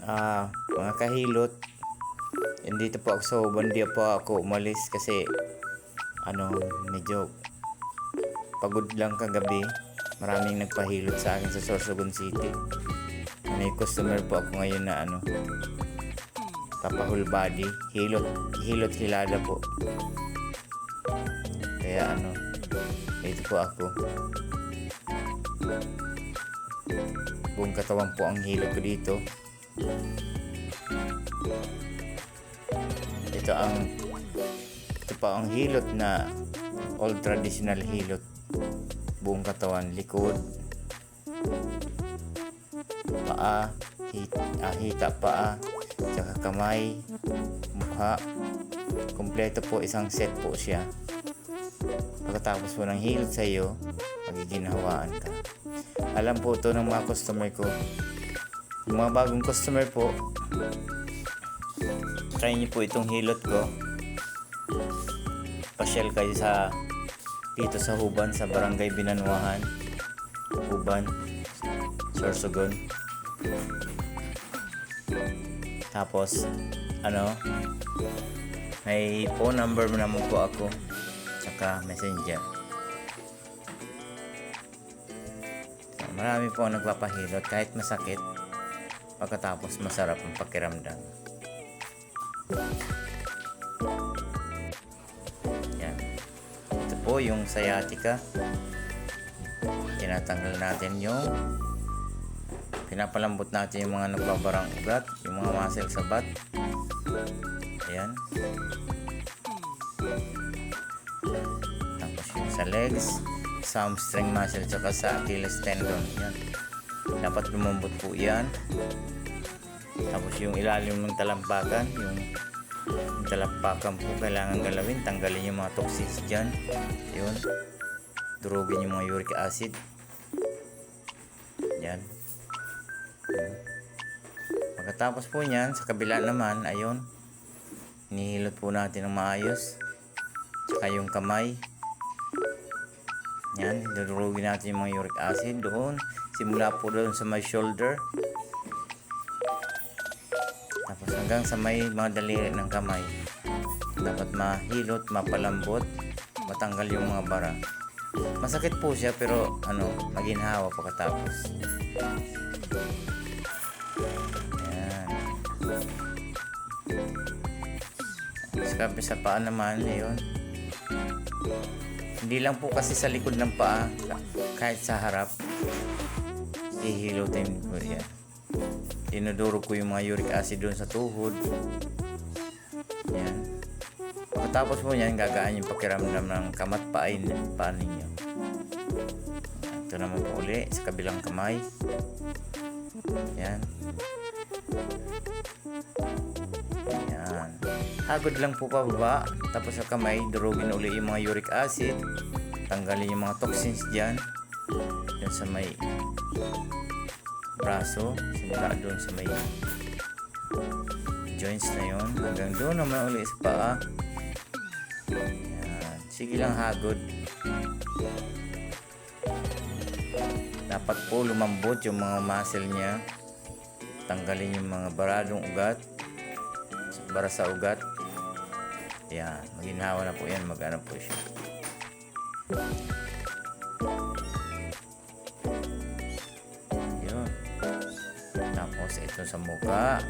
Mga kahilot, dito po ako sa Bandia po ako umalis kasi medyo pagod lang kagabi. Maraming nagpahilot sa akin sa Sorsogon City. May customer po ako ngayon na papahul body, hilot hilada po. Kaya dito po ako. Buong katawan po ang hilot ko dito. Ito pa ang hilot na old traditional hilot. Buong katawan, likod, paa, hita paa, tsaka kamay, mukha. Kompleto po, isang set po siya. Pagkatapos po ng hilot sa iyo, magiginhawaan ka. Alam po ito ng mga customer ko. Yung mga bagong customer po, try nyo po itong hilot ko. Pasyal kayo dito sa Huban, sa Barangay Binanuahan, Huban, Sorsogon. Tapos may phone number naman po ako, tsaka messenger. Marami po ang nagpapahilot kahit masakit, pagkatapos masarap ang pakiramdam. Yan. Ito po yung sciatica. Tinatanggal natin pinapalambot natin yung mga nagbabarang ugat, yung mga muscle sa bat. Ayan. Tapos yung sa legs, sa hamstring muscle, tsaka sa Achilles tendon. Yan. Dapat lumambot po yan. Tapos yung ilalim ng talampakan, yung talampakan po kailangan galawin. Tanggalin yung mga toxins dyan. Yun. Durugin yung mga uric acid. Yan. Pagkatapos po nyan, sa kabila naman, ayun, hinihilot po natin ng maayos. Tsaka yung kamay. Yan, durugin natin yung mga uric acid doon. Simula po doon sa may shoulder. Tapos hanggang sa may mga daliri ng kamay. Dapat mahilot, mapalambot, matanggal yung mga bara. Masakit po siya pero maginhawa pagkatapos. Ayan. Sa paa naman, ayun. Hindi lang po kasi sa likod ng paa, kahit sa harap, ihilutin ko yan. Dinudurog ko yung mga uric acid doon sa tuhod. Yan. Pagkatapos mo yan, gagaan yung pakiramdam ng kamat paa ninyo. Ito naman po uli sa kabilang kamay. Yan. Yan. Hagod lang po pababa. Tapos sa kamay, durugin uli yung mga uric acid. Tanggalin yung mga toxins dyan. Yan sa may braso. Simula doon sa may joints na yon. Hanggang doon naman uli sa paa. Yan. Sige lang hagod. Dapat po lumambot yung mga muscle niya. Tanggalin yung mga baradong ugat. Bara sa ugat. Yan. Maginhawa na po yan. Mag-ano po siya. Yun. Tapos ito sa mukha.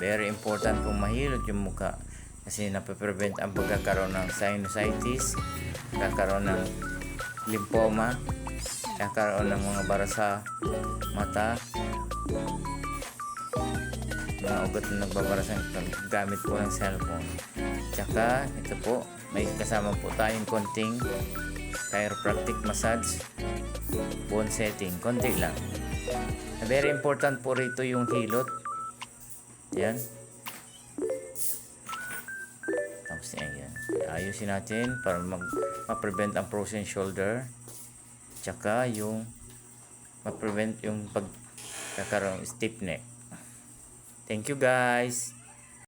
Very important pong mahilot yung mukha. Kasi napiprevent ang pagkakaroon ng sinusitis. Kakaroon ng lymphoma. Kakaroon ng mga bara sa mata. Mga ugat na nagbabara sa gamit po ng cellphone. Tsaka ito po, may kasama po tayong konting chiropractic massage, bone setting, konti lang. Very important po rito yung hilot. Yan. Tapos yan. Ayusin natin para ma-prevent ang frozen shoulder. Tsaka yung ma-prevent yung pagkakaroon stiff neck. Thank you guys.